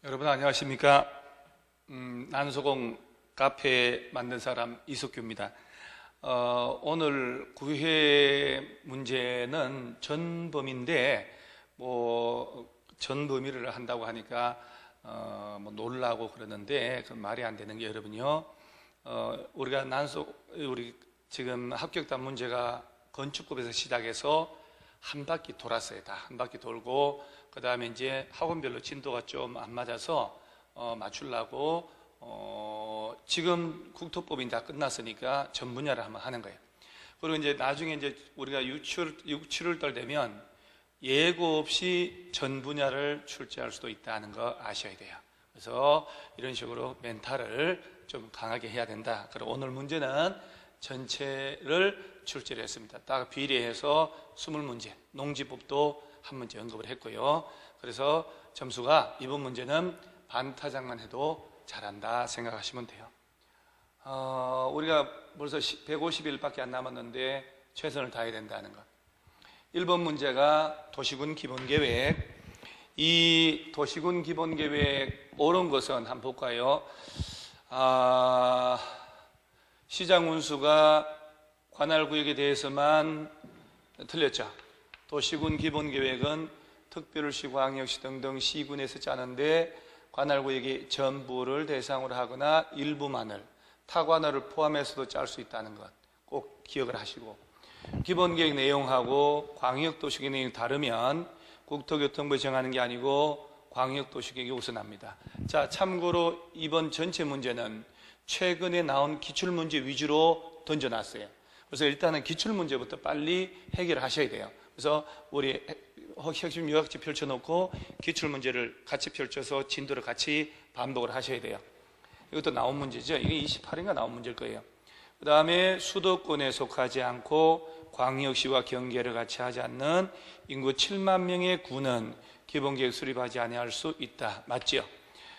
여러분 안녕하십니까? 난소공 카페 만든 사람 이석규입니다. 오늘 구회 문제는 전범인데 전범위를 한다고 하니까 놀라고 그러는데 그 말이 안 되는 게 여러분요. 우리가 우리 지금 합격단 문제가 건축법에서 시작해서 한 바퀴 돌았어요. 다 한 바퀴 돌고 그 다음에 이제 학원별로 진도가 좀 안 맞아서 맞추려고 지금 국토법이 다 끝났으니까 전 분야를 한번 하는 거예요. 그리고 이제 나중에 이제 우리가 6, 7월 되면 예고 없이 전 분야를 출제할 수도 있다는 거 아셔야 돼요. 그래서 이런 식으로 멘탈을 좀 강하게 해야 된다. 그리고 오늘 문제는 전체를 출제를 했습니다. 딱 비례해서 20문제, 농지법도 한 문제 언급을 했고요. 그래서 점수가 이번 문제는 반타작만 해도 잘한다 생각하시면 돼요. 우리가 벌써 150일밖에 안 남았는데 최선을 다해야 된다는 것. 1번 문제가 도시군 기본계획. 이 도시군 기본계획 옳은 것은 한번 볼까요? 시장 운수가 관할구역에 대해서만 틀렸죠. 도시군 기본계획은 특별시, 광역시 등등 시군에서 짜는데 관할구역의 전부를 대상으로 하거나 일부만을 타관할을 포함해서도 짤 수 있다는 것 꼭 기억을 하시고, 기본계획 내용하고 광역도시계획 내용이 다르면 국토교통부에 정하는 게 아니고 광역도시계획이 우선합니다. 자, 참고로 이번 전체 문제는 최근에 나온 기출문제 위주로 던져놨어요. 그래서 일단은 기출문제부터 빨리 해결하셔야 돼요. 그래서 우리 핵심 요약지 펼쳐놓고 기출문제를 같이 펼쳐서 진도를 같이 반복을 하셔야 돼요. 이것도 나온 문제죠. 이게 28인가 나온 문제일 거예요. 그 다음에 수도권에 속하지 않고 광역시와 경계를 같이 하지 않는 인구 7만 명의 구는 기본계획 수립하지 아니할 수 있다. 맞죠?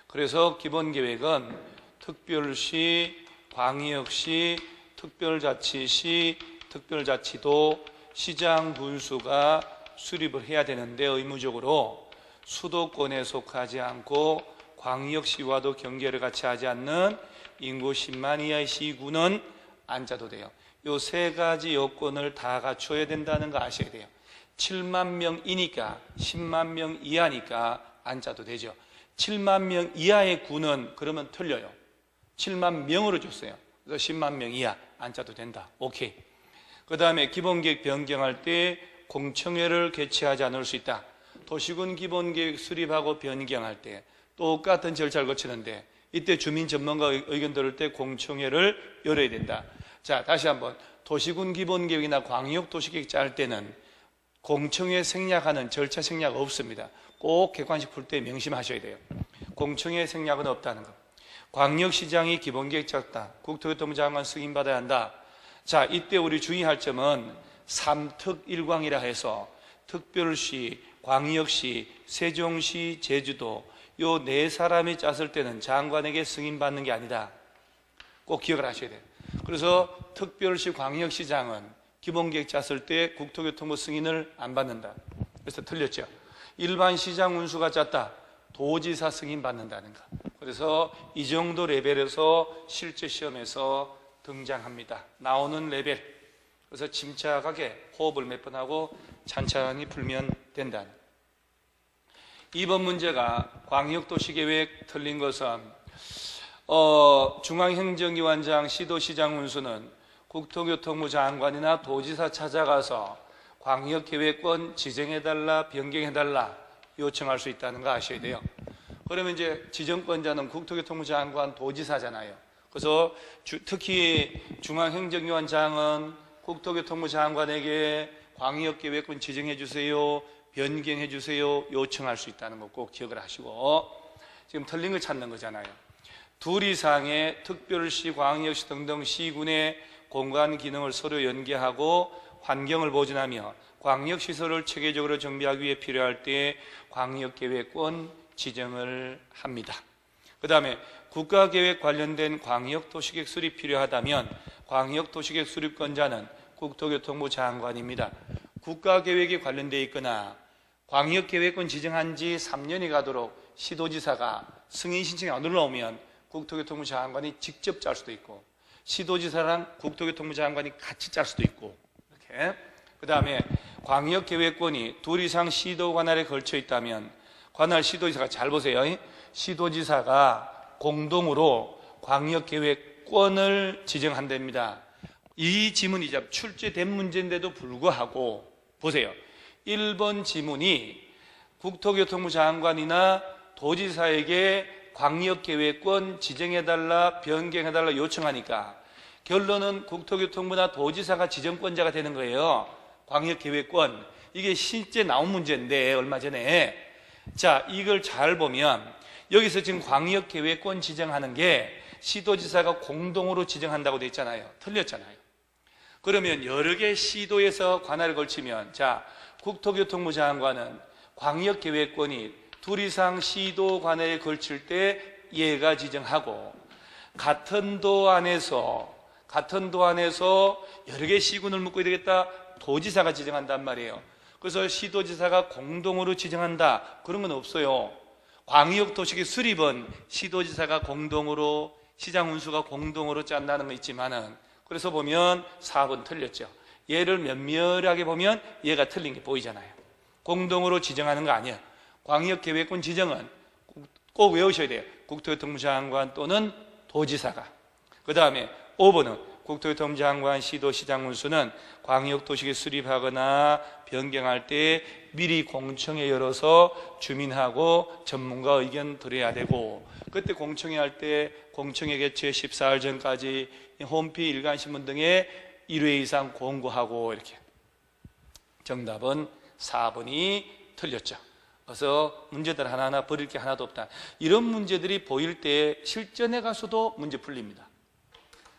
그래서 기본계획은 특별시, 광역시, 특별자치시, 특별자치도, 시장 군수가 수립을 해야 되는데 의무적으로 수도권에 속하지 않고 광역시와도 경계를 같이 하지 않는 인구 10만 이하의 시군은 안 짜도 돼요. 이 세 가지 요건을 다 갖춰야 된다는 거 아셔야 돼요. 7만 명이니까 10만 명 이하니까 안 짜도 되죠. 7만 명 이하의 군은 그러면 틀려요. 7만 명으로 줬어요. 그래서 10만 명 이하 안 짜도 된다. 오케이. 그 다음에 기본계획 변경할 때 공청회를 개최하지 않을 수 있다. 도시군 기본계획 수립하고 변경할 때 똑같은 절차를 거치는데 이때 주민 전문가 의견 들을 때 공청회를 열어야 된다. 자, 다시 한번 도시군 기본계획이나 광역도시계획 짤 때는 공청회 생략하는 절차 생략 없습니다. 꼭 객관식 풀 때 명심하셔야 돼요. 공청회 생략은 없다는 것. 광역시장이 기본계획 짰다. 국토교통부 장관 승인받아야 한다. 자, 이때 우리 주의할 점은 3특 1광이라 해서 특별시, 광역시, 세종시, 제주도 요 네 사람이 짰을 때는 장관에게 승인받는 게 아니다. 꼭 기억을 하셔야 돼요. 그래서 특별시, 광역시장은 기본계획 짰을 때 국토교통부 승인을 안 받는다. 그래서 틀렸죠. 일반 시장 운수가 짰다. 도지사 승인 받는다는 거. 그래서 이 정도 레벨에서 실제 시험에서 등장합니다. 나오는 레벨. 그래서 침착하게 호흡을 몇 번 하고 찬찬히 풀면 된다. 2번 문제가 광역도시계획 틀린 것은 중앙행정기관장, 시도시장 운수는 국토교통부 장관이나 도지사 찾아가서 광역계획권 지정해달라, 변경해달라 요청할 수 있다는 거 아셔야 돼요. 그러면 이제 지정권자는 국토교통부 장관, 도지사잖아요. 그래서 특히 중앙행정기관장은 국토교통부 장관에게 광역계획권 지정해 주세요, 변경해 주세요 요청할 수 있다는 거 꼭 기억을 하시고, 지금 틀린 걸 찾는 거잖아요. 둘 이상의 특별시, 광역시 등등 시군의 공간 기능을 서로 연계하고 환경을 보존하며 광역시설을 체계적으로 정비하기 위해 필요할 때 광역계획권 지정을 합니다. 그 다음에 국가계획 관련된 광역도시계획 수립 필요하다면 광역도시계획 수립권자는 국토교통부 장관입니다. 국가계획에 관련되어 있거나 광역계획권 지정한 지 3년이 가도록 시도지사가 승인 신청이 안 올라오면 국토교통부 장관이 직접 짤 수도 있고, 시도지사랑 국토교통부 장관이 같이 짤 수도 있고, 이렇게. 그 다음에 광역계획권이 둘 이상 시도 관할에 걸쳐 있다면 관할 시도지사가, 잘 보세요, 시도지사가 공동으로 광역계획권을 지정한답니다. 이 지문이 출제된 문제인데도 불구하고 보세요. 1번 지문이 국토교통부 장관이나 도지사에게 광역계획권 지정해달라, 변경해달라 요청하니까 결론은 국토교통부나 도지사가 지정권자가 되는 거예요. 광역계획권. 이게 실제 나온 문제인데 얼마 전에. 자, 이걸 잘 보면 여기서 지금 광역계획권 지정하는 게 시도지사가 공동으로 지정한다고 돼 있잖아요. 틀렸잖아요. 그러면 여러 개 시도에서 관할을 걸치면, 자, 국토교통부 장관은 광역계획권이 둘 이상 시도 관할에 걸칠 때 얘가 지정하고, 같은 도 안에서 여러 개 시군을 묶어야 되겠다, 도지사가 지정한단 말이에요. 그래서 시도지사가 공동으로 지정한다, 그런 건 없어요. 광역도시계 수립은 시도지사가 공동으로, 시장운수가 공동으로 짠다는 거 있지만은, 그래서 보면 4번 틀렸죠. 얘를 면밀하게 보면 얘가 틀린 게 보이잖아요. 공동으로 지정하는 거 아니야. 광역계획권 지정은 꼭 외우셔야 돼요. 국토교통부 장관 또는 도지사가. 그 다음에 5번은 국토교통부 장관, 시도, 시장운수는 광역도시계 수립하거나 변경할 때 미리 공청회 열어서 주민하고 전문가 의견 들어야 되고, 그때 공청회 할 때 공청회 개최 14일 전까지 홈피, 일간신문 등에 1회 이상 공고하고, 이렇게. 정답은 4번이 틀렸죠. 그래서 문제들 하나하나 버릴 게 하나도 없다. 이런 문제들이 보일 때 실전에 가서도 문제 풀립니다.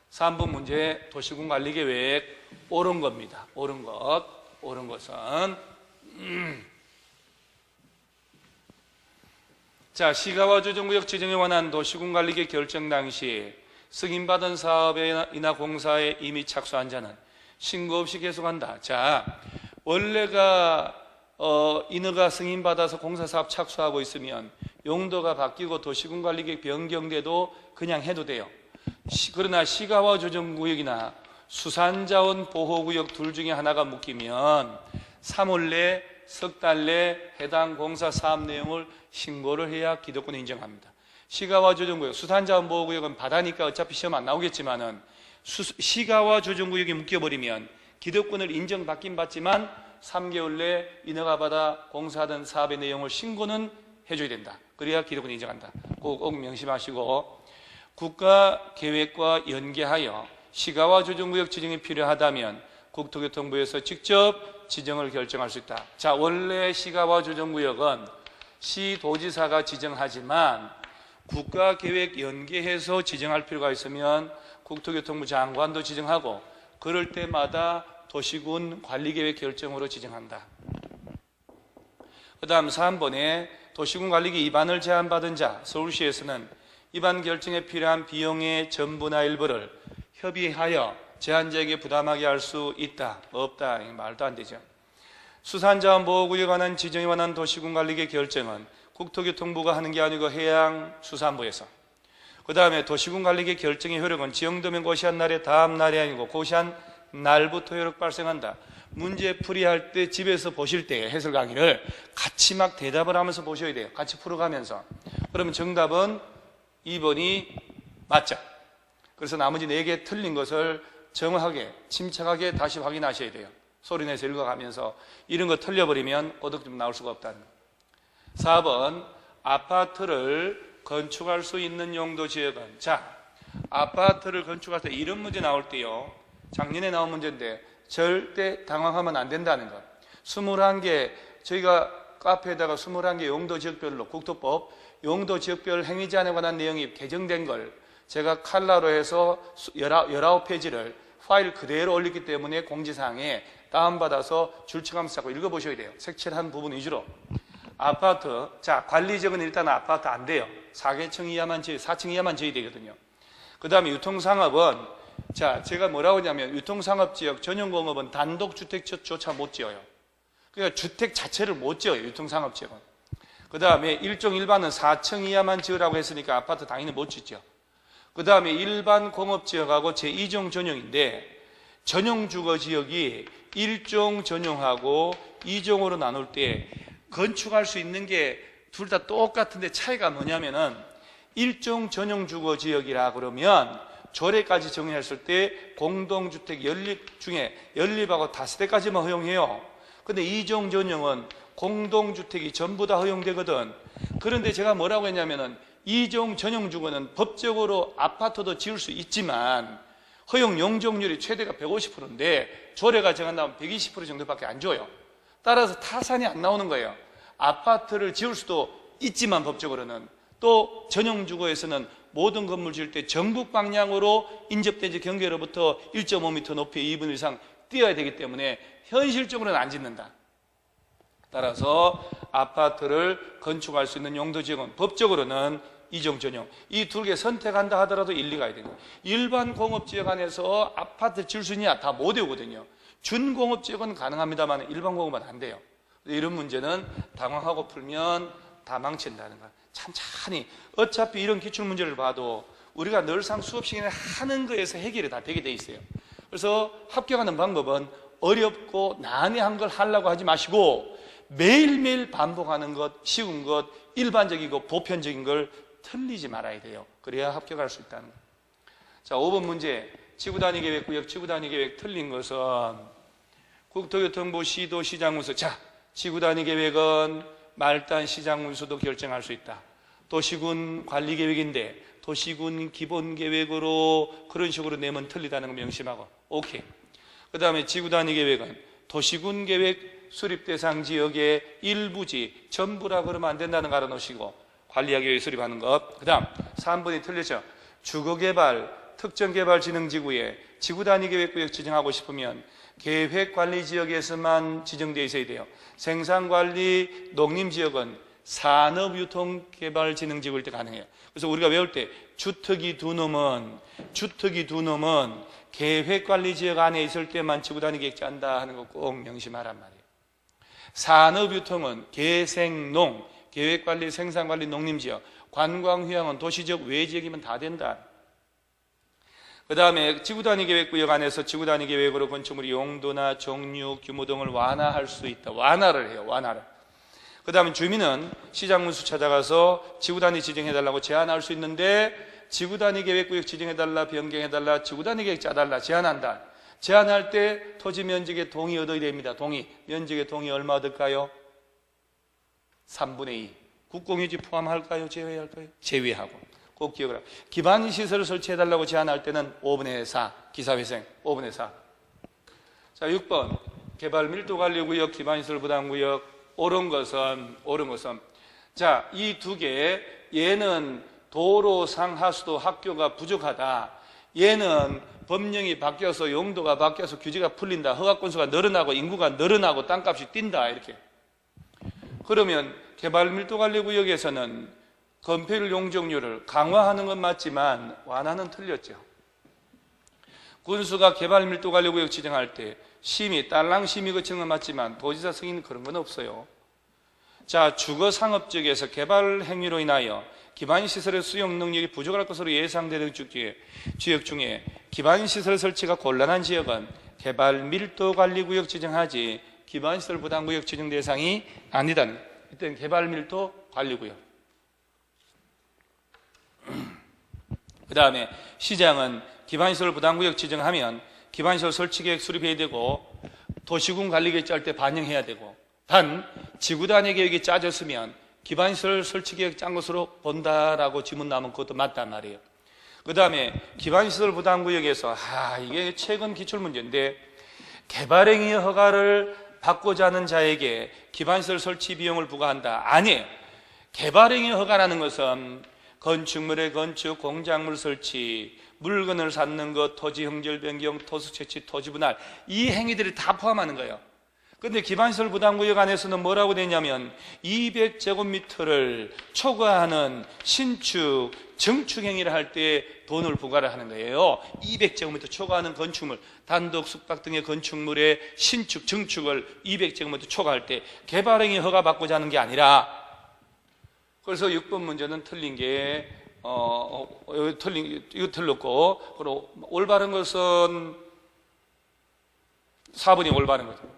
3번 문제, 도시군관리계획 옳은 겁니다. 옳은 것은 자, 시가와 조정구역 지정에 관한 도시군관리계획 결정 당시 승인받은 사업이나 공사에 이미 착수한 자는 신고 없이 계속한다. 자, 원래가 인허가 승인받아서 공사사업 착수하고 있으면 용도가 바뀌고 도시군관리계획 변경돼도 그냥 해도 돼요. 그러나 시가와 조정구역이나 수산자원 보호구역 둘 중에 하나가 묶이면 3월 내, 석 달 내 해당 공사 사업 내용을 신고를 해야 기득권을 인정합니다. 시가와 조정구역, 수산자원 보호구역은 바다니까 어차피 시험 안 나오겠지만은 시가와 조정구역이 묶여버리면 기득권을 인정받긴 받지만 3개월 내 인허가 받아 공사하던 사업의 내용을 신고는 해줘야 된다. 그래야 기득권을 인정한다. 꼭 명심하시고, 국가계획과 연계하여 시가와 조정구역 지정이 필요하다면 국토교통부에서 직접 지정을 결정할 수 있다. 자, 원래 시가와 조정구역은 시도지사가 지정하지만 국가계획 연계해서 지정할 필요가 있으면 국토교통부 장관도 지정하고, 그럴 때마다 도시군 관리계획 결정으로 지정한다. 그 다음 3번에 도시군 관리계 위반을 제한받은 자, 서울시에서는 위반 결정에 필요한 비용의 전부나 일부를 협의하여 제한자에게 부담하게 할 수 있다, 없다, 말도 안 되죠. 수산자원 보호구역에 관한 지정에 관한 도시군 관리계 결정은 국토교통부가 하는 게 아니고 해양수산부에서. 그 다음에 도시군 관리계 결정의 효력은 지정되면 고시한 날의 다음 날이 아니고 고시한 날부터 효력 발생한다. 문제 풀이할 때 집에서 보실 때 해설 강의를 같이 막 대답을 하면서 보셔야 돼요. 같이 풀어가면서. 그러면 정답은 2번이 맞죠. 그래서 나머지 4개 틀린 것을 정확하게, 침착하게 다시 확인하셔야 돼요. 소리내서 읽어가면서. 이런 거 틀려버리면 고득점 나올 수가 없다는 거. 4번, 아파트를 건축할 수 있는 용도 지역은. 자, 아파트를 건축할 때 이런 문제 나올 때요, 작년에 나온 문제인데 절대 당황하면 안 된다는 것. 21개, 저희가 카페에다가 21개 용도 지역별로 국토법 용도 지역별 행위 제한에 관한 내용이 개정된 걸 제가 칼라로 해서 19페이지를 파일 그대로 올렸기 때문에 공지사항에 다운받아서 줄쳐가면서 자꾸 읽어보셔야 돼요. 색칠한 부분 위주로. 아파트, 자, 관리적은 일단 아파트 안 돼요. 4층 이하만 4층 이하만 지어야 되거든요. 그 다음에 유통상업은, 자, 제가 뭐라고 하냐면 유통상업지역 전용공업은 단독주택조차 못 지어요. 그러니까 주택 자체를 못 지어요, 유통상업지역은. 그 다음에 일종 일반은 4층 이하만 지으라고 했으니까 아파트 당연히 못 짓죠. 그 다음에 일반 공업지역하고 제2종 전용인데, 전용주거지역이 1종 전용하고 2종으로 나눌 때 건축할 수 있는 게 둘 다 똑같은데 차이가 뭐냐면은, 1종 전용주거지역이라 그러면 조례까지 정의했을 때 공동주택 연립 중에 연립하고 다세대까지만 허용해요. 근데 2종 전용은 공동주택이 전부 다 허용되거든. 그런데 제가 뭐라고 했냐면은, 2종 전용주거는 법적으로 아파트도 지을 수 있지만 허용 용적률이 최대가 150%인데 조례가 정한다면 120% 정도밖에 안 줘요. 따라서 타산이 안 나오는 거예요. 아파트를 지을 수도 있지만 법적으로는, 또 전용주거에서는 모든 건물 지을 때 전국 방향으로 인접대지 경계로부터 1.5m 높이 2분 이상 뛰어야 되기 때문에 현실적으로는 안 짓는다. 따라서 아파트를 건축할 수 있는 용도지역은 법적으로는 2종 전용, 이 두 개 선택한다 하더라도 일리가 있는 거예요. 일반 공업지역 안에서 아파트 지을 수 있냐? 다 못 외우거든요. 준공업지역은 가능합니다만 일반 공업은 안 돼요. 이런 문제는 당황하고 풀면 다 망친다는 거예요. 천천히. 어차피 이런 기출문제를 봐도 우리가 늘상 수업 시간에 하는 거에서 해결이 다 되게 돼 있어요. 그래서 합격하는 방법은 어렵고 난해한 걸 하려고 하지 마시고 매일매일 반복하는 것, 쉬운 것, 일반적이고 보편적인 걸 틀리지 말아야 돼요. 그래야 합격할 수 있다는 거예요. 자, 5번 문제. 지구단위계획구역 지구단위계획 틀린 것은 국토교통부 시도 시장운수. 자, 지구단위계획은 말단 시장운수도 결정할 수 있다. 도시군 관리계획인데 도시군 기본계획으로 그런 식으로 내면 틀리다는 거 명심하고 오케이. 그 다음에 지구단위계획은 도시군 계획 수립대상 지역의 일부지 전부라 그러면 안 된다는 거 알아놓으시고 관리하기 위해 수립하는 것. 그 다음 3번이 틀렸죠. 주거개발 특정개발진흥지구에 지구단위계획구역 지정하고 싶으면 계획관리지역에서만 지정되어 있어야 돼요. 생산관리 농림지역은 산업유통개발진흥지구일 때 가능해요. 그래서 우리가 외울 때 주특기 두 놈은 계획관리지역 안에 있을 때만 지구단위계획 짠다 하는 거 꼭 명심하란 말이에요. 산업유통은 계생농, 계획관리, 생산관리, 농림지역, 관광휴양은 도시적 외지역이면 다 된다. 그 다음에 지구단위계획구역 안에서 지구단위계획으로 건축물의 용도나 종류, 규모 등을 완화할 수 있다. 완화를 해요. 완화를. 그 다음에 주민은 시장문수 찾아가서 지구단위 지정해달라고 제안할 수 있는데 지구단위계획구역 지정해달라, 변경해달라, 지구단위계획 짜달라 제안한다. 제안할 때 토지 면적의 동의 얻어야 됩니다. 동의. 면적의 동의 얼마 얻을까요? 3분의 2. 국공유지 포함할까요? 제외할까요? 제외하고. 꼭 기억을 하고. 기반시설을 설치해달라고 제안할 때는 5분의 4. 기사회생 5분의 4. 자, 6번. 개발 밀도관리구역, 기반시설 부담구역. 옳은 것은. 자, 이 두 개. 얘는 도로상 하수도 학교가 부족하다. 얘는 법령이 바뀌어서 용도가 바뀌어서 규제가 풀린다. 허가건수가 늘어나고 인구가 늘어나고 땅값이 뛴다. 이렇게. 그러면 개발 밀도관리구역에서는 건폐율 용적률을 강화하는 건 맞지만 완화는 틀렸죠. 군수가 개발 밀도관리구역 지정할 때 심의, 딸랑 심의 거치는 건 맞지만 도지사 승인 그런 건 없어요. 자, 주거상업지역에서 개발 행위로 인하여 기반시설의 수용 능력이 부족할 것으로 예상되는 지역 중에 기반시설 설치가 곤란한 지역은 개발 밀도관리구역 지정하지 기반시설 부담구역 지정 대상이 아니다. 이때는 개발 밀도 관리구역. 그 다음에 시장은 기반시설 부담구역 지정하면 기반시설 설치계획 수립해야 되고 도시군 관리계획 짤 때 반영해야 되고, 단 지구단위 계획이 짜졌으면 기반시설 설치계획 짠 것으로 본다라고 지문 나오면 그것도 맞단 말이에요. 그 다음에 기반시설 부담구역에서 이게 최근 기출문제인데 개발행위 허가를 받고자 하는 자에게 기반시설 설치 비용을 부과한다. 아니에요. 개발행위 허가라는 것은 건축물의 건축, 공작물 설치, 물건을 쌓는 것, 토지 형절 변경, 토수 채취, 토지 분할 이 행위들이 다 포함하는 거예요. 근데 기반시설 부담구역 안에서는 뭐라고 되냐면 200제곱미터를 초과하는 신축, 증축 행위를 할 때 돈을 부과를 하는 거예요. 200제곱미터 초과하는 건축물, 단독 숙박 등의 건축물의 신축, 증축을 200제곱미터 초과할 때 개발행위 허가받고자 하는 게 아니라, 그래서 6번 문제는 틀린 게 이거 틀렸고, 그리고 올바른 것은 4번이 올바른 거죠.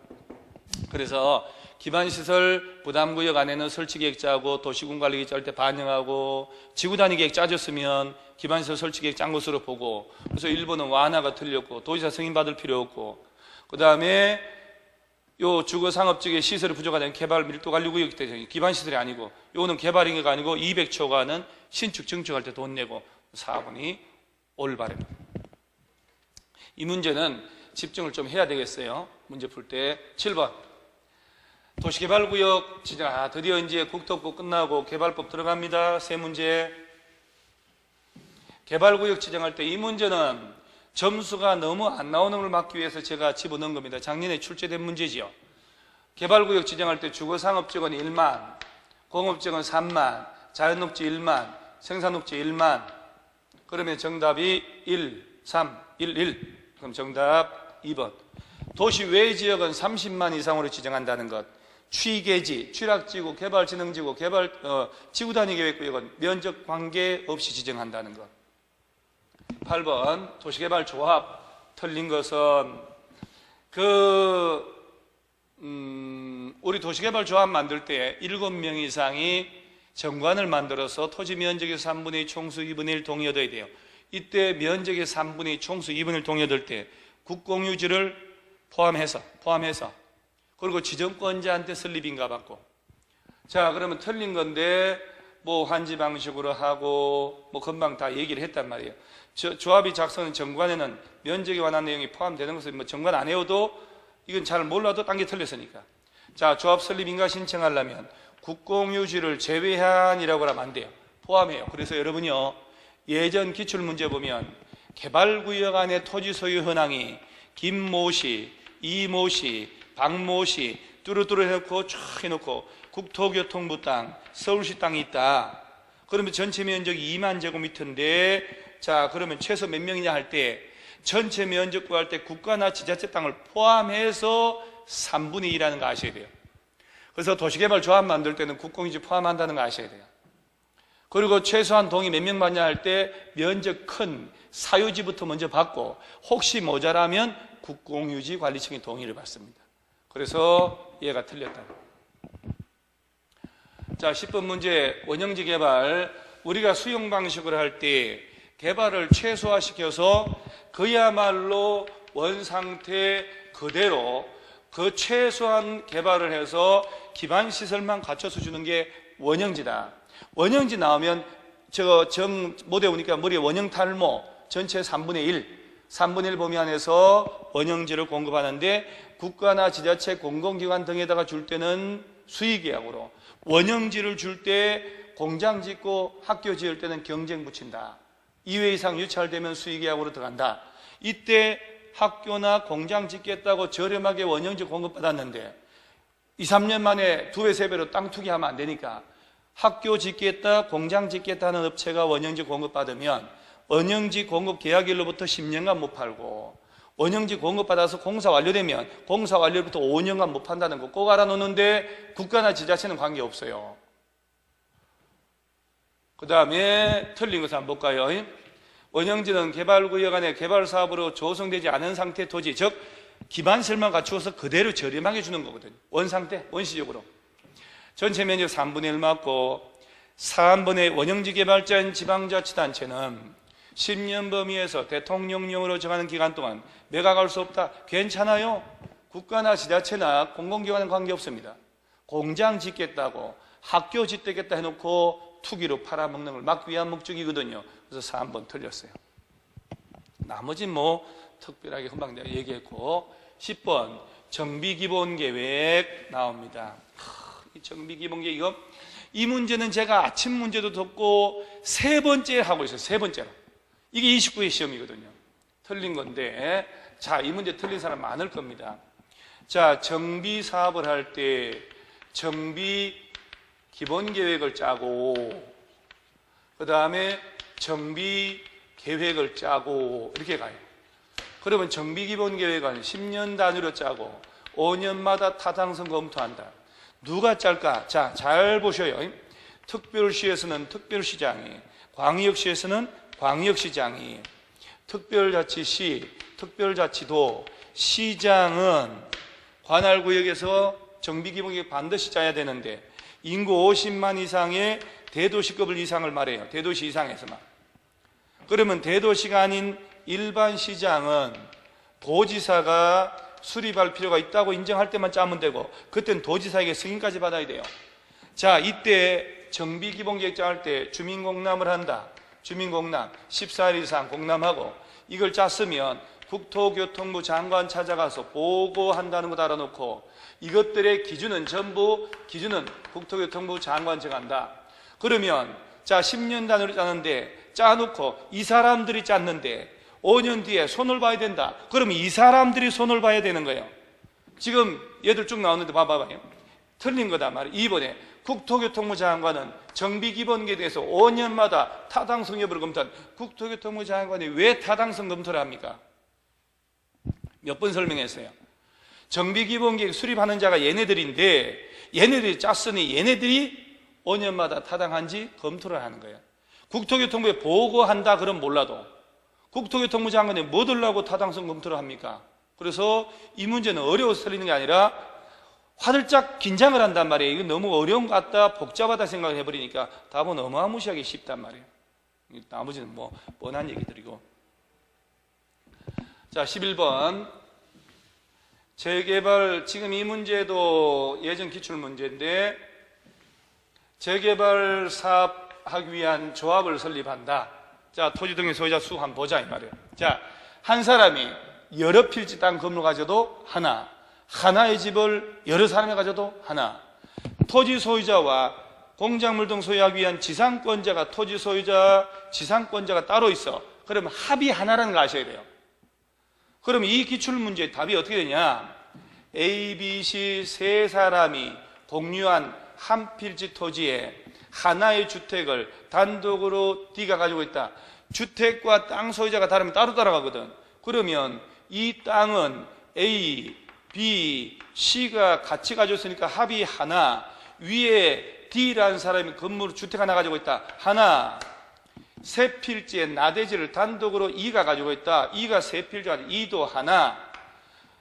그래서 기반시설 부담구역 안에는 설치계획 짜고 도시군관리계획 짤 때 반영하고 지구단위계획 짜줬으면 기반시설 설치계획 짠 것으로 보고, 그래서 1번은 완화가 틀렸고 도지사 승인받을 필요 없고, 그 다음에 요 주거상업지역의 시설이 부족하다는 개발 밀도관리구역 때 기반시설이 아니고, 요거는 개발행위가 아니고 200초과는 신축 증축할 때 돈 내고, 4번이 올바른. 이 문제는 집중을 좀 해야 되겠어요. 문제 풀 때. 7번 도시개발구역 지정. 드디어 이제 국토부 끝나고 개발법 들어갑니다. 세 문제. 개발구역 지정할 때 이 문제는 점수가 너무 안 나오는 걸 막기 위해서 제가 집어넣은 겁니다. 작년에 출제된 문제지요. 개발구역 지정할 때 주거상업지역은 1만, 공업지역은 3만, 자연녹지 1만, 생산녹지 1만. 그러면 정답이 1, 3, 1, 1. 그럼 정답 2번. 도시 외 지역은 30만 이상으로 지정한다는 것. 취계지, 취락지구, 개발진흥지구, 지구단위계획구역은 면적 관계 없이 지정한다는 것. 8번 도시개발조합. 틀린 것은 우리 도시개발조합 만들 때 7명 이상이 정관을 만들어서 토지 면적의 3분의 2 총수 2분의 1 동의 얻어야 돼요. 이때 면적의 3분의 2 총수 2분의 1 동의 얻을 때 국공유지를 포함해서 그리고 지정권자한테 설립인가 받고. 자, 그러면 틀린 건데 뭐 환지 방식으로 하고 뭐 금방 다 얘기를 했단 말이에요. 조합이 작성한 정관에는 면적에 관한 내용이 포함되는 것을 뭐 정관 안 해도 이건 잘 몰라도 딴 게 틀렸으니까. 자, 조합 설립인가 신청하려면 국공유지를 제외한이라고 하면 안 돼요. 포함해요. 그래서 여러분요, 예전 기출문제 보면 개발구역 안에 토지 소유 현황이 김모시, 이모시, 박모시 뚜루뚜루 해놓고 쫙 해놓고 국토교통부 땅, 서울시 땅이 있다. 그러면 전체 면적이 2만 제곱미터인데, 자, 그러면 최소 몇 명이냐 할 때 전체 면적 구할 때 국가나 지자체 땅을 포함해서 3분의 2라는 거 아셔야 돼요. 그래서 도시개발 조합 만들 때는 국공유지 포함한다는 거 아셔야 돼요. 그리고 최소한 동의 몇 명 받냐 할 때 면적 큰 사유지부터 먼저 받고, 혹시 모자라면 국공유지 관리청의 동의를 받습니다. 그래서 얘가 틀렸다. 자, 10번 문제. 원형지 개발. 우리가 수용 방식으로 할 때 개발을 최소화시켜서 그야말로 원상태 그대로 그 최소한 개발을 해서 기반시설만 갖춰서 주는 게 원형지다. 원형지 나오면 못 외우니까 머리에 원형 탈모 전체 3분의 1 범위 안에서 원형지를 공급하는데, 국가나 지자체 공공기관 등에다가 줄 때는 수의계약으로, 원형지를 줄 때 공장 짓고 학교 지을 때는 경쟁 붙인다. 2회 이상 유찰되면 수의계약으로 들어간다. 이때 학교나 공장 짓겠다고 저렴하게 원형지 공급받았는데 2, 3년 만에 2배, 3배로 땅 투기하면 안 되니까 학교 짓겠다, 공장 짓겠다 하는 업체가 원형지 공급받으면 원형지 공급 계약일로부터 10년간 못 팔고, 원형지 공급받아서 공사 완료되면 공사 완료부터 5년간 못 판다는 거 꼭 알아놓는데 국가나 지자체는 관계없어요. 그 다음에 틀린 것을 한번 볼까요? 원형지는 개발구역 안에 개발사업으로 조성되지 않은 상태 토지, 즉 기반시설만 갖추어서 그대로 저렴하게 주는 거거든요. 원상태, 원시적으로. 전체 면적 3분의 1 맞고, 3번의 원형지 개발자인 지방자치단체는 10년 범위에서 대통령령으로 정하는 기간 동안 매각할 수 없다. 괜찮아요. 국가나 지자체나 공공기관은 관계없습니다. 공장 짓겠다고, 학교 짓겠다 해놓고 투기로 팔아먹는 걸 막기 위한 목적이거든요. 그래서 3번 틀렸어요. 나머지는 뭐 특별하게 금방 내가 얘기했고. 10번 정비기본계획 나옵니다. 이 정비기본계획, 이 문제는 제가 아침 문제도 듣고 세 번째 하고 있어요. 세 번째로. 이게 29회 시험이거든요. 틀린 건데, 자, 이 문제 틀린 사람 많을 겁니다. 자, 정비 사업을 할 때 정비 기본 계획을 짜고 그 다음에 정비 계획을 짜고 이렇게 가요. 그러면 정비 기본 계획은 10년 단위로 짜고 5년마다 타당성 검토한다. 누가 짤까? 자, 잘 보셔요. 특별시에서는 특별시장이, 광역시에서는 광역시장이, 특별자치시, 특별자치도, 시장은 관할구역에서 정비기본계획 반드시 짜야 되는데 인구 50만 이상의 대도시급을 이상을 말해요. 대도시 이상에서만. 그러면 대도시가 아닌 일반 시장은 도지사가 수립할 필요가 있다고 인정할 때만 짜면 되고 그때는 도지사에게 승인까지 받아야 돼요. 자, 이때 정비기본계획 짤 때 주민공람을 한다. 주민공람 14일 이상 공람하고 이걸 짰으면 국토교통부 장관 찾아가서 보고한다는 거 알아놓고 이것들의 기준은 전부 국토교통부 장관 정한다. 그러면 자 10년 단위로 짜는데 짜놓고 이 사람들이 짰는데 5년 뒤에 손을 봐야 된다. 그러면 이 사람들이 손을 봐야 되는 거예요. 지금 얘들 쭉 나오는데 봐봐요. 틀린 거다 말이에요. 2번에 국토교통부 장관은 정비기본계획에 대해서 5년마다 타당성 여부를 검토한 국토교통부 장관이 왜 타당성 검토를 합니까? 몇 번 설명했어요. 정비기본계획 수립하는 자가 얘네들인데 얘네들이 짰으니 얘네들이 5년마다 타당한지 검토를 하는 거예요. 국토교통부에 보고한다 그럼 몰라도 국토교통부 장관이 뭐 들라고 타당성 검토를 합니까? 그래서 이 문제는 어려워서 틀리는 게 아니라 화들짝 긴장을 한단 말이에요. 이거 너무 어려운 것 같다, 복잡하다 생각을 해버리니까 답은 어마무시하게 쉽단 말이에요. 나머지는 뭐 뻔한 얘기들이고. 자, 11번 재개발, 지금 이 문제도 예전 기출문제인데 재개발 사업하기 위한 조합을 설립한다. 자, 토지 등의 소유자 수 한번 보자 이 말이에요. 자, 한 사람이 여러 필지 땅 건물 가져도 하나, 하나의 집을 여러 사람이 가져도 하나, 토지 소유자와 공작물 등 소유하기 위한 지상권자가 토지 소유자, 지상권자가 따로 있어. 그러면 합이 하나라는 걸 아셔야 돼요. 그럼 이 기출문제의 답이 어떻게 되냐? A, B, C 세 사람이 공유한 한 필지 토지에 하나의 주택을 단독으로 D가 가지고 있다. 주택과 땅 소유자가 다르면 따로 따라가거든. 그러면 이 땅은 A, B, C가 같이 가지고 있으니까 합이 하나, 위에 D라는 사람이 건물 주택 하나 가지고 있다. 하나, 세 필지의 나대지를 단독으로 E가 가지고 있다. E가 세 필지 가지고 E도 하나,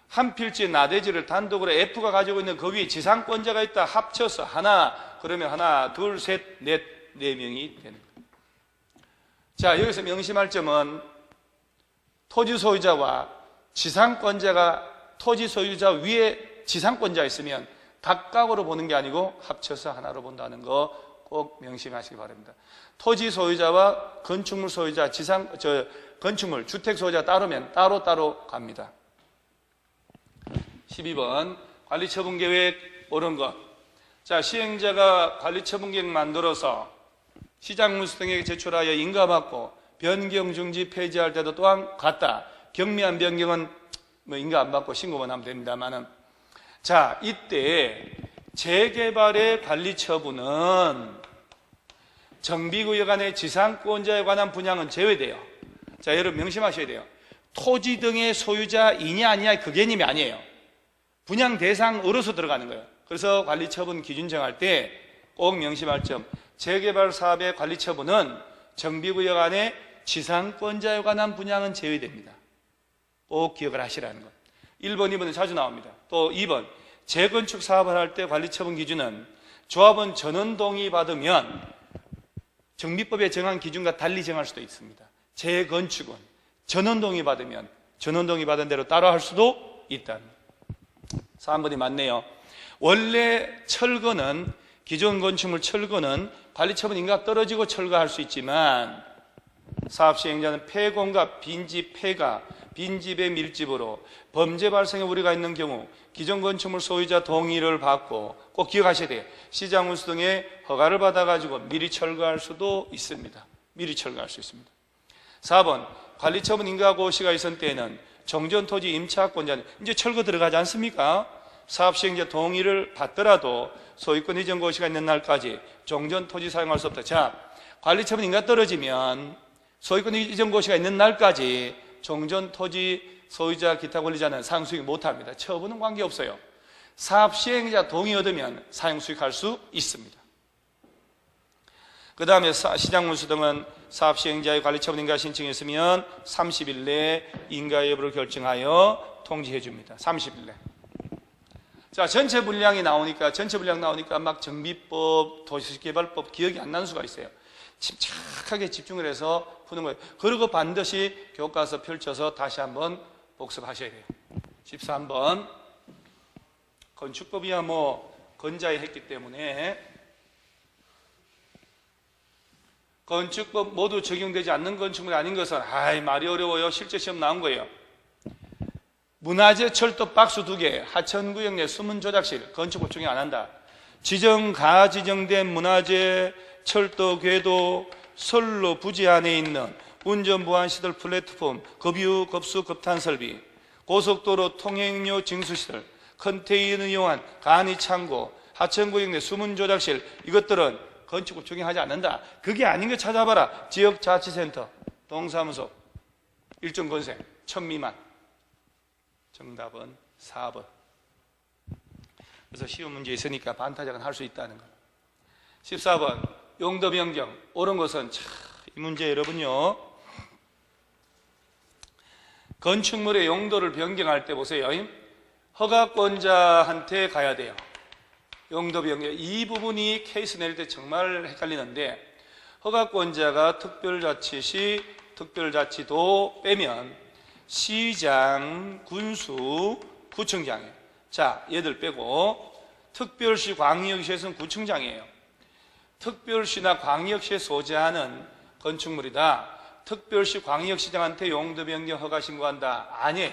한 필지의 나대지를 단독으로 F가 가지고 있는 그 위에 지상권자가 있다. 합쳐서 하나, 그러면 하나, 둘, 셋, 넷, 네 명이 되는 거예요. 자, 여기서 명심할 점은 토지 소유자와 지상권자가 토지 소유자 위에 지상권자가 있으면 각각으로 보는 게 아니고 합쳐서 하나로 본다는 거 꼭 명심하시기 바랍니다. 토지 소유자와 건축물 소유자, 건축물, 주택 소유자 따르면 따로따로 갑니다. 12번 관리처분계획 옳은 것. 자, 시행자가 관리처분계획 만들어서 시장문수 등에게 제출하여 인가받고 변경 중지 폐지할 때도 또한 같다. 경미한 변경은 뭐 인가 안 받고 신고만 하면 됩니다만은, 자, 이때 재개발의 관리처분은 정비구역 안의 지상권자에 관한 분양은 제외돼요. 자, 여러분 명심하셔야 돼요. 토지 등의 소유자이냐 아니냐 그 개념이 아니에요. 분양 대상으로서 들어가는 거예요. 그래서 관리처분 기준 정할 때 꼭 명심할 점, 재개발 사업의 관리처분은 정비구역 안에 지상권자에 관한 분양은 제외됩니다. 꼭 기억을 하시라는 것. 1번, 2번은 자주 나옵니다. 또 2번, 재건축 사업을 할 때 관리처분 기준은 조합은 전원 동의 받으면 정비법에 정한 기준과 달리 정할 수도 있습니다. 재건축은 전원 동의 받으면 전원 동의 받은 대로 따로 할 수도 있다. 3번이 맞네요. 원래 철거는, 기존 건축물 철거는 관리처분 인가가 떨어지고 철거할 수 있지만 사업 시행자는 폐공과 빈집 폐가, 빈집의 밀집으로 범죄 발생의 우려가 있는 경우 기존 건축물 소유자 동의를 받고, 꼭 기억하셔야 돼요. 시장문수 등의 허가를 받아가지고 미리 철거할 수도 있습니다. 미리 철거할 수 있습니다. 4번, 관리처분 인가 고시가 있을 때에는 정전토지 임차권자는 이제 철거 들어가지 않습니까? 사업시행자 동의를 받더라도 소유권 이전 고시가 있는 날까지 종전 토지 사용할 수 없다. 자, 관리처분 인가 떨어지면 소유권 이전 고시가 있는 날까지 종전 토지 소유자 기타 권리자는 사용 수익 못합니다. 처분은 관계없어요. 사업시행자 동의 얻으면 사용 수익할 수 있습니다. 그 다음에 시장문수 등은 사업시행자의 관리처분 인가 신청했으면 30일 내에 인가 여부를 결정하여 통지해 줍니다. 30일 내. 자, 전체 분량 나오니까 막 정비법, 도시개발법 기억이 안 나는 수가 있어요. 침착하게 집중을 해서 푸는 거예요. 그리고 반드시 교과서 펼쳐서 다시 한번 복습하셔야 돼요. 13번. 건축법이야 건자에 했기 때문에 건축법 모두 적용되지 않는 건축물이 아닌 것은 말이 어려워요. 실제 시험 나온 거예요. 문화재 철도 박스 2개, 하천구역 내 수문 조작실, 건축법 적용 안 한다. 지정된 문화재 철도 궤도 선로 부지 안에 있는 운전 보안 시설 플랫폼, 급유, 급수, 급탄 설비, 고속도로 통행료 징수시설, 컨테이너 이용한 간이 창고, 하천구역 내 수문 조작실, 이것들은 건축법 적용하지 않는다. 그게 아닌 거 찾아봐라. 지역자치센터, 동사무소, 일정 건생, 1000 미만. 정답은 4번. 그래서 쉬운 문제 있으니까 반타작은 할 수 있다는 거. 14번. 용도 변경. 옳은 것은 이 문제 여러분요. 건축물의 용도를 변경할 때 보세요. 허가권자한테 가야 돼요. 용도 변경. 이 부분이 케이스 낼 때 정말 헷갈리는데 허가권자가 특별자치시, 특별자치도 빼면 시장, 군수, 구청장이에요. 자, 얘들 빼고 특별시, 광역시에서는 구청장이에요. 특별시나 광역시에 소재하는 건축물이다. 특별시, 광역시장한테 용도 변경 허가 신고한다. 아니,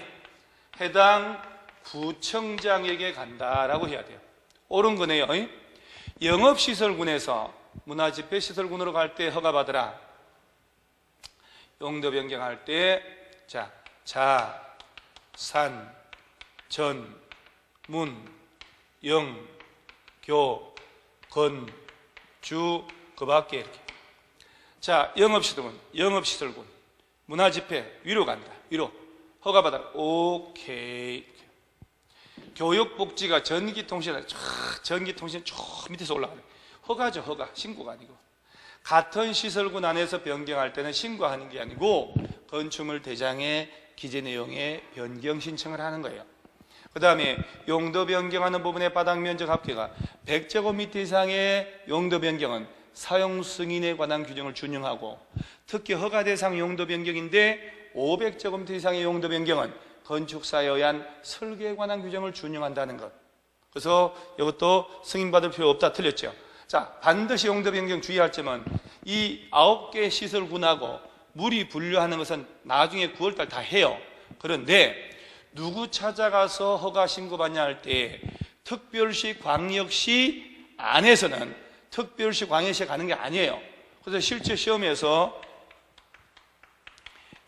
해당 구청장에게 간다라고 해야 돼요. 옳은 거네요. 영업시설군에서 문화집회시설군으로 갈 때 허가받으라. 용도 변경할 때 자, 산, 전, 문, 영, 교, 건, 주, 그 밖에 이렇게. 자, 영업시설군, 문화집회, 위로 간다. 위로. 허가받아라. 오케이. 교육복지가 전기통신 저 밑에서 올라가네. 허가죠, 허가. 신고가 아니고. 같은 시설군 안에서 변경할 때는 신고하는 게 아니고 건축물 대장에 기재 내용에 변경 신청을 하는 거예요. 그 다음에 용도 변경하는 부분의 바닥 면적 합계가 100제곱미터 이상의 용도 변경은 사용 승인에 관한 규정을 준용하고, 특히 허가 대상 용도 변경인데 500제곱미터 이상의 용도 변경은 건축사에 의한 설계에 관한 규정을 준용한다는 것. 그래서 이것도 승인받을 필요 없다. 틀렸죠. 자, 반드시 용도 변경 주의할 점은 이 9개 시설군하고 물이 분류하는 것은 나중에 9월달 다 해요. 그런데 누구 찾아가서 허가 신고받냐 할 때 특별시, 광역시 안에서는 특별시, 광역시에 가는 게 아니에요. 그래서 실제 시험에서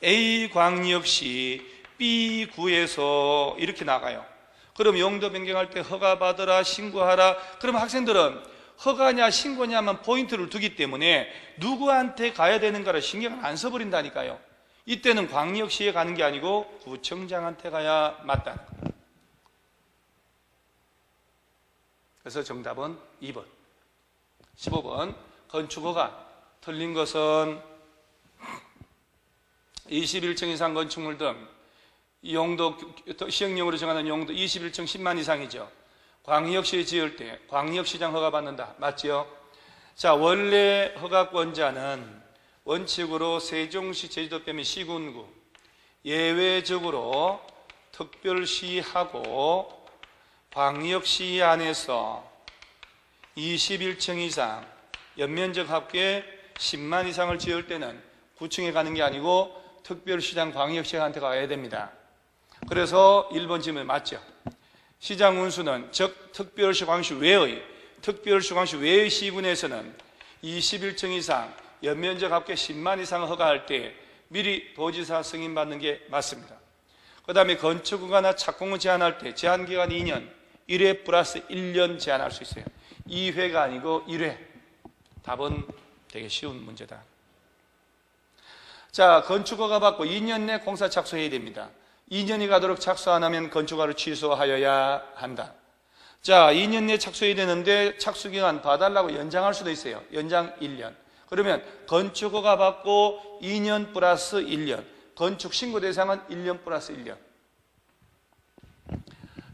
A 광역시 B구에서 이렇게 나가요. 그럼 용도 변경할 때 허가 받으라, 신고하라. 그럼 학생들은 허가냐 신고냐만 포인트를 두기 때문에 누구한테 가야 되는가를 신경을 안 써버린다니까요. 이때는 광역시에 가는 게 아니고 구청장한테 가야 맞다는 거예요. 그래서 정답은 2번. 15번. 건축허가. 틀린 것은 21층 이상 건축물 등 용도, 시행령으로 정하는 용도 21층 10만 이상이죠. 광역시에 지을 때 광역시장 허가 받는다. 맞죠? 자, 원래 허가권자는 원칙으로 세종시, 제주도 빼면 시군구, 예외적으로 특별시하고 광역시 안에서 21층 이상 연면적 합계 10만 이상을 지을 때는 구청에 가는 게 아니고 특별시장, 광역시장한테 가야 됩니다. 그래서 1번 질문 맞죠? 시장 운수는 즉 특별시, 광역시 외의, 특별시, 광역시 외의 시군에서는 21층 이상 연면적 합계 10만 이상을 허가할 때 미리 도지사 승인받는 게 맞습니다. 그 다음에 건축허가나 착공을 제한할 때 제한기간 2년, 1회 플러스 1년 제한할 수 있어요. 2회가 아니고 1회. 답은 되게 쉬운 문제다. 자, 건축허가 받고 2년 내 공사 착수해야 됩니다. 2년이 가도록 착수 안 하면 건축허가를 취소하여야 한다. 자, 2년 내 착수해야 되는데 착수기간 봐달라고 연장할 수도 있어요. 연장 1년. 그러면 건축허가 받고 2년 플러스 1년. 건축 신고 대상은 1년 플러스 1년.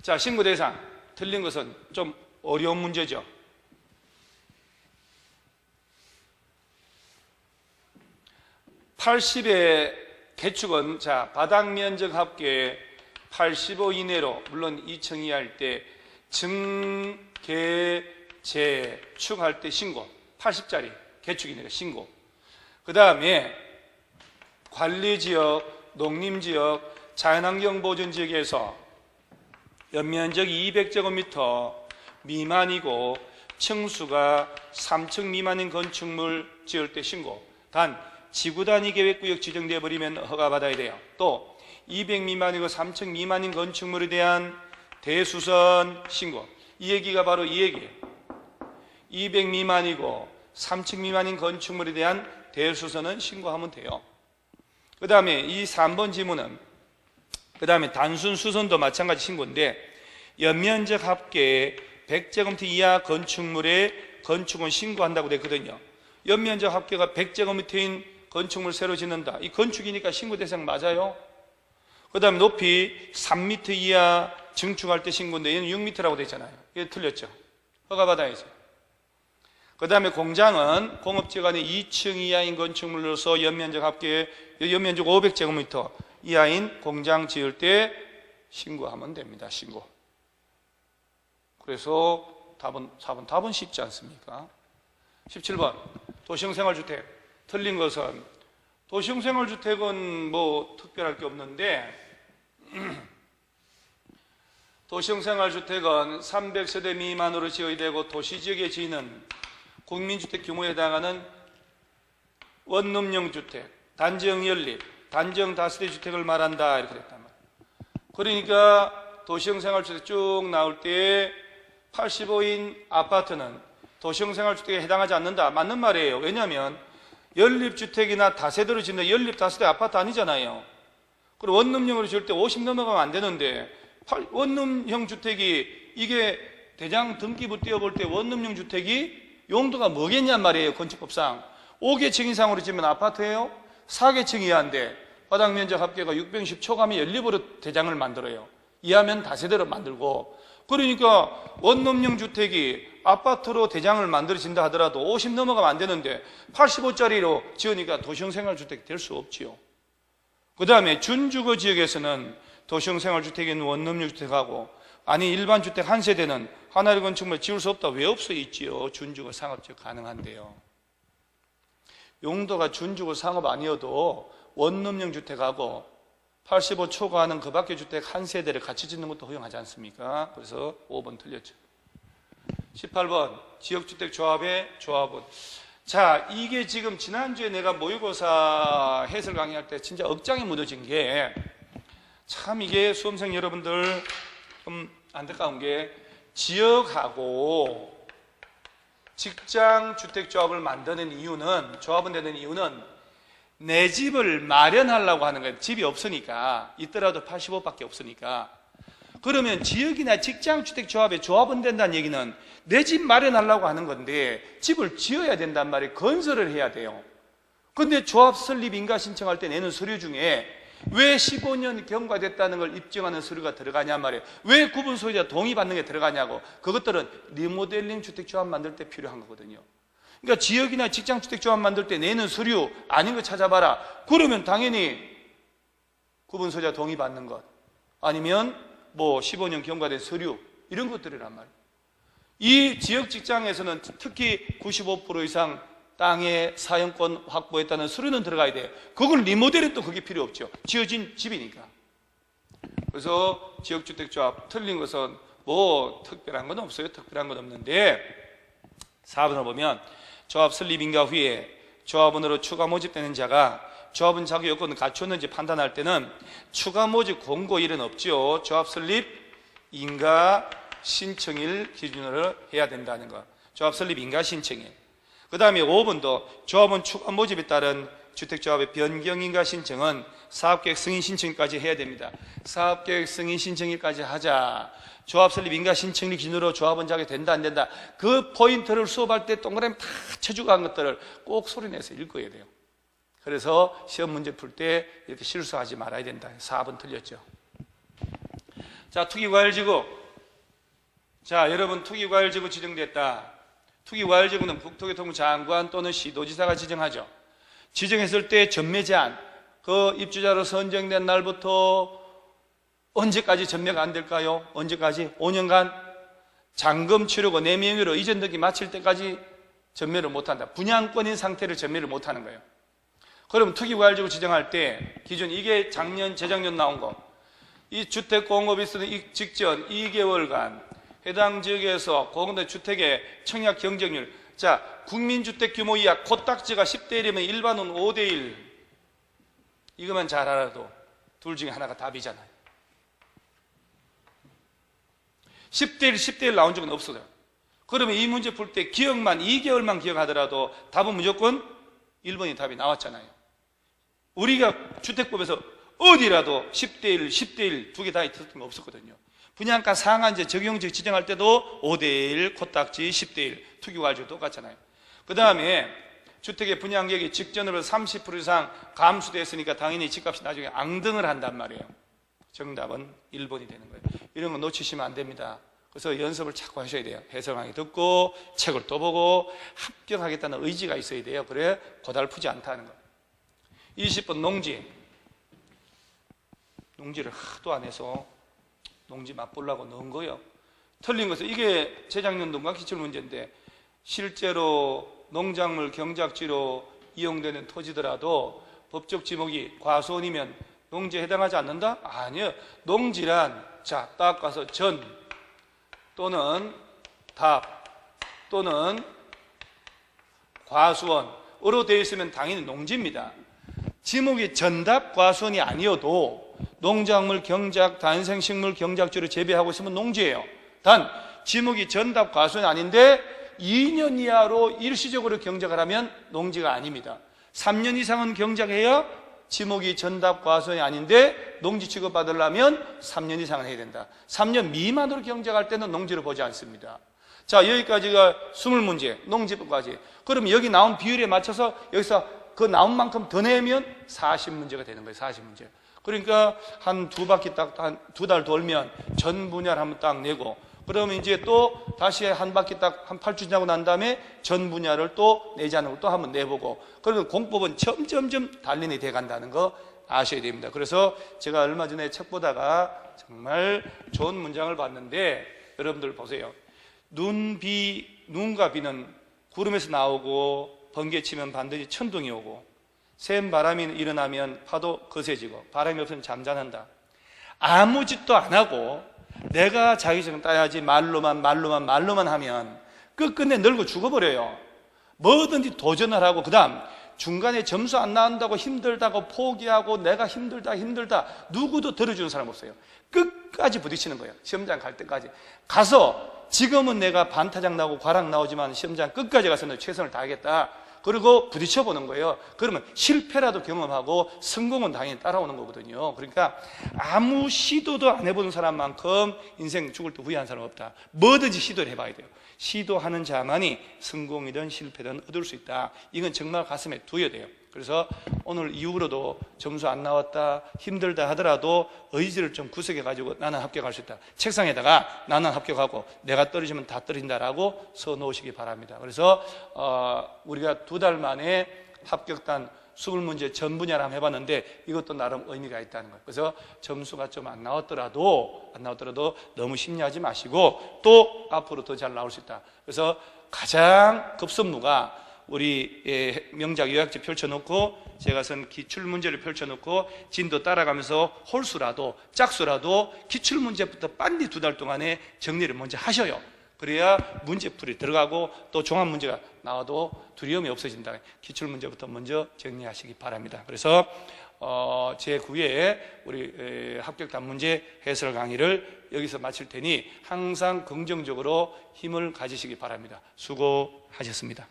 자, 신고 대상. 틀린 것은 좀 어려운 문제죠. 80의 개축은 자, 바닥 면적 합계 85 이내로 물론 2층 이하일 때 증, 개, 재축할 때 신고 80짜리 개축이니까 신고. 그 다음에 관리지역, 농림지역, 자연환경보존지역에서 연면적이 200제곱미터 미만이고 층수가 3층 미만인 건축물 지을 때 신고. 단 지구단위 계획구역 지정되어 버리면 허가받아야 돼요. 또 200 미만이고 3층 미만인 건축물에 대한 대수선 신고. 이 얘기가 바로 이 얘기예요. 200 미만이고 3층 미만인 건축물에 대한 대수선은 신고하면 돼요. 그 다음에 이 3번 지문은 그 다음에 단순 수선도 마찬가지 신고인데 연면적 합계 100제곱미터 이하 건축물의 건축은 신고한다고 되거든요. 연면적 합계가 100제곱미터인 건축물 새로 짓는다. 이 건축이니까 신고 대상 맞아요. 그 다음에 높이 3m 이하 증축할 때 신고인데 얘는 6m라고 되어 있잖아요. 이게 틀렸죠. 허가받아야죠. 그 다음에 공장은 공업지역 안에 2층 이하인 건축물로서 연면적 합계 연면적 500제곱미터 이하인 공장 지을 때 신고하면 됩니다. 신고. 그래서 답은 4번 답은 쉽지 않습니까? 17번 도시형생활주택. 틀린 것은 도시형생활주택은 뭐 특별할 게 없는데 도시형생활주택은 300세대 미만으로 지어야 되고 도시지역에 지는 국민주택 규모에 해당하는 원룸형 주택, 단지형 연립, 단지형 다세대 주택을 말한다 이렇게 됐단 말이에요. 그러니까 도시형 생활주택 쭉 나올 때 85인 아파트는 도시형 생활주택에 해당하지 않는다. 맞는 말이에요. 왜냐하면 연립주택이나 다세대로 짓는 연립 다세대 아파트 아니잖아요. 그리고 원룸형으로 지을 때 50 넘어가면 안 되는데 원룸형 주택이 이게 대장 등기부 띄워볼 때 원룸형 주택이 용도가 뭐겠냔 말이에요. 건축법상 5계층 이상으로 지으면 아파트예요. 4계층 이하인데 바닥 면적 합계가 610 초과하면 연립으로 대장을 만들어요. 이하면 다세대로 만들고. 그러니까 원룸형 주택이 아파트로 대장을 만들어진다 하더라도 50 넘어가면 안 되는데 85짜리로 지으니까 도시형 생활주택이 될 수 없지요. 그 다음에 준주거 지역에서는 도시형 생활주택인 원룸형 주택하고 아니 일반 주택 한 세대는 하나의 건축물 지을 수 없다. 왜 없어 있지요? 준주거 상업지역 가능한데요. 용도가 준주거 상업 아니어도 원룸형 주택하고 85 초과하는 그 밖의 주택 한 세대를 같이 짓는 것도 허용하지 않습니까? 그래서 5번 틀렸죠. 18번 지역주택 조합의 조합은. 자, 이게 지금 지난주에 내가 모의고사 해설 강의할 때 진짜 억장에 묻어진 게 참 이게 수험생 여러분들 좀 안타까운 게 지역하고 직장 주택 조합을 만드는 이유는 조합은 되는 이유는 내 집을 마련하려고 하는 거예요. 집이 없으니까 있더라도 85밖에 없으니까. 그러면 지역이나 직장 주택 조합에 조합은 된다는 얘기는 내 집 마련하려고 하는 건데 집을 지어야 된단 말이에요. 건설을 해야 돼요. 근데 조합 설립 인가 신청할 때 내는 서류 중에 왜 15년 경과됐다는 걸 입증하는 서류가 들어가냐 말이에요. 왜 구분 소유자 동의받는 게 들어가냐고. 그것들은 리모델링 주택 조합 만들 때 필요한 거거든요. 그러니까 지역이나 직장 주택 조합 만들 때 내는 서류 아닌 거 찾아봐라. 그러면 당연히 구분 소유자 동의받는 것 아니면 뭐 15년 경과된 서류 이런 것들이란 말이에요. 이 지역 직장에서는 특히 95% 이상 땅의 사용권 확보했다는 서류는 들어가야 돼요. 그걸 리모델은 또 그게 필요 없죠. 지어진 집이니까. 그래서 지역주택조합 틀린 것은 뭐 특별한 건 없어요. 특별한 건 없는데 4번을 보면 조합 설립 인가 후에 조합원으로 추가 모집되는 자가 조합원 자격 요건을 갖췄는지 판단할 때는 추가 모집 공고 일은 없죠. 조합 설립 인가 신청일 기준으로 해야 된다는 거. 조합 설립 인가 신청일. 그 다음에 5번도 조합원 추가 모집에 따른 주택조합의 변경인가 신청은 사업계획 승인 신청일까지 해야 됩니다. 사업계획 승인 신청일까지 하자. 조합 설립 인가 신청일 기준으로 조합원 자격 된다 안 된다. 그 포인트를 수업할 때 동그라미 다 쳐주고 한 것들을 꼭 소리내서 읽어야 돼요. 그래서 시험 문제 풀 때 이렇게 실수하지 말아야 된다. 4번 틀렸죠. 자, 투기과열지구. 자, 여러분 투기과열지구 지정됐다. 투기과열지구는 국토교통부 장관 또는 시도지사가 지정하죠. 지정했을 때 전매 제한, 그 입주자로 선정된 날부터 언제까지 전매가 안 될까요? 언제까지? 5년간 잔금 치르고 내 명의로 이전 등기 마칠 때까지 전매를 못한다. 분양권인 상태를 전매를 못하는 거예요. 그럼 투기과열지구 지정할 때 기준, 이게 작년, 재작년 나온 거. 이 주택 공급이 있는 직전 2개월간 해당 지역에서 공급된 주택의 청약 경쟁률. 자, 국민주택 규모 이하 코딱지가 10대 1이면 일반은 5대 1. 이것만 잘 알아도 둘 중에 하나가 답이잖아요. 10대 1, 10대 1 나온 적은 없어요. 그러면 이 문제 풀 때 기억만 2개월만 기억하더라도 답은 무조건 1번이 답이 나왔잖아요. 우리가 주택법에서 어디라도 10대 1, 10대 1 두 개 다 있었던 거 없었거든요. 분양가 상한제 적용적 지정할 때도 5대 1, 코딱지 10대 1, 투기과열지구 똑같잖아요. 그 다음에 주택의 분양가격이 직전으로 30% 이상 감소됐으니까 당연히 집값이 나중에 앙등을 한단 말이에요. 정답은 1번이 되는 거예요. 이런 거 놓치시면 안 됩니다. 그래서 연습을 자꾸 하셔야 돼요. 해설 강의 듣고 책을 또 보고 합격하겠다는 의지가 있어야 돼요. 그래 고달프지 않다는 거. 20번 농지. 농지를 하도 안 해서 농지 맛보려고 넣은 거예요. 틀린 것은 이게 재작년도인가 기출문제인데 실제로 농작물 경작지로 이용되는 토지더라도 법적 지목이 과수원이면 농지에 해당하지 않는다? 아니요. 농지란 자, 딱 가서 전 또는 답 또는 과수원으로 되어 있으면 당연히 농지입니다. 지목이 전답 과수원이 아니어도 농작물 경작, 단생식물 경작지로 재배하고 있으면 농지예요. 단 지목이 전답 과수원이 아닌데 2년 이하로 일시적으로 경작을 하면 농지가 아닙니다. 3년 이상은 경작해야 지목이 전답 과수원이 아닌데 농지 취급받으려면 3년 이상은 해야 된다. 3년 미만으로 경작할 때는 농지로 보지 않습니다. 자, 여기까지가 20문제, 농지법까지. 그럼 여기 나온 비율에 맞춰서 여기서 그 나온 만큼 더 내면 40문제가 되는 거예요. 40문제. 그러니까 한 두 바퀴 딱 한 두 달 돌면 전 분야를 한번 딱 내고, 그러면 이제 또 다시 한 바퀴 딱 한 8주 지나고 난 다음에 전 분야를 또 내지 않은 걸 또 한번 내보고, 그러면 공법은 점점점 단련이 돼 간다는 거 아셔야 됩니다. 그래서 제가 얼마 전에 책 보다가 정말 좋은 문장을 봤는데 여러분들 보세요. 눈과 비는 구름에서 나오고 번개 치면 반드시 천둥이 오고 센 바람이 일어나면 파도 거세지고 바람이 없으면 잠잠한다. 아무 짓도 안 하고 내가 자기정 따야지 말로만 하면 끝끝내 늙어 죽어버려요. 뭐든지 도전을 하고, 그 다음 중간에 점수 안 나온다고 힘들다고 포기하고 내가 힘들다 누구도 들어주는 사람 없어요. 끝까지 부딪히는 거예요. 시험장 갈 때까지 가서 지금은 내가 반타작 나오고 과락 나오지만 시험장 끝까지 가서는 최선을 다하겠다. 그리고 부딪혀보는 거예요. 그러면 실패라도 경험하고 성공은 당연히 따라오는 거거든요. 그러니까 아무 시도도 안 해보는 사람만큼 인생 죽을 때 후회한 사람 없다. 뭐든지 시도를 해봐야 돼요. 시도하는 자만이 성공이든 실패든 얻을 수 있다. 이건 정말 가슴에 두어야 돼요. 그래서 오늘 이후로도 점수 안 나왔다, 힘들다 하더라도 의지를 좀 구석해가지고 나는 합격할 수 있다. 책상에다가 나는 합격하고 내가 떨어지면 다 떨어진다라고 써놓으시기 바랍니다. 그래서 우리가 두 달 만에 합격단 20문제 전 분야를 한번 해봤는데 이것도 나름 의미가 있다는 거예요. 그래서 점수가 좀 안 나왔더라도 너무 심리하지 마시고 또 앞으로 더 잘 나올 수 있다. 그래서 가장 급선무가 우리 명작 요약지 펼쳐놓고 제가 쓴 기출문제를 펼쳐놓고 진도 따라가면서 홀수라도 짝수라도 기출문제부터 빨리 두 달 동안에 정리를 먼저 하셔요. 그래야 문제풀이 들어가고 또 종합문제가 나와도 두려움이 없어진다. 기출문제부터 먼저 정리하시기 바랍니다. 그래서 제9회 우리 합격 단문제 해설 강의를 여기서 마칠 테니 항상 긍정적으로 힘을 가지시기 바랍니다. 수고하셨습니다.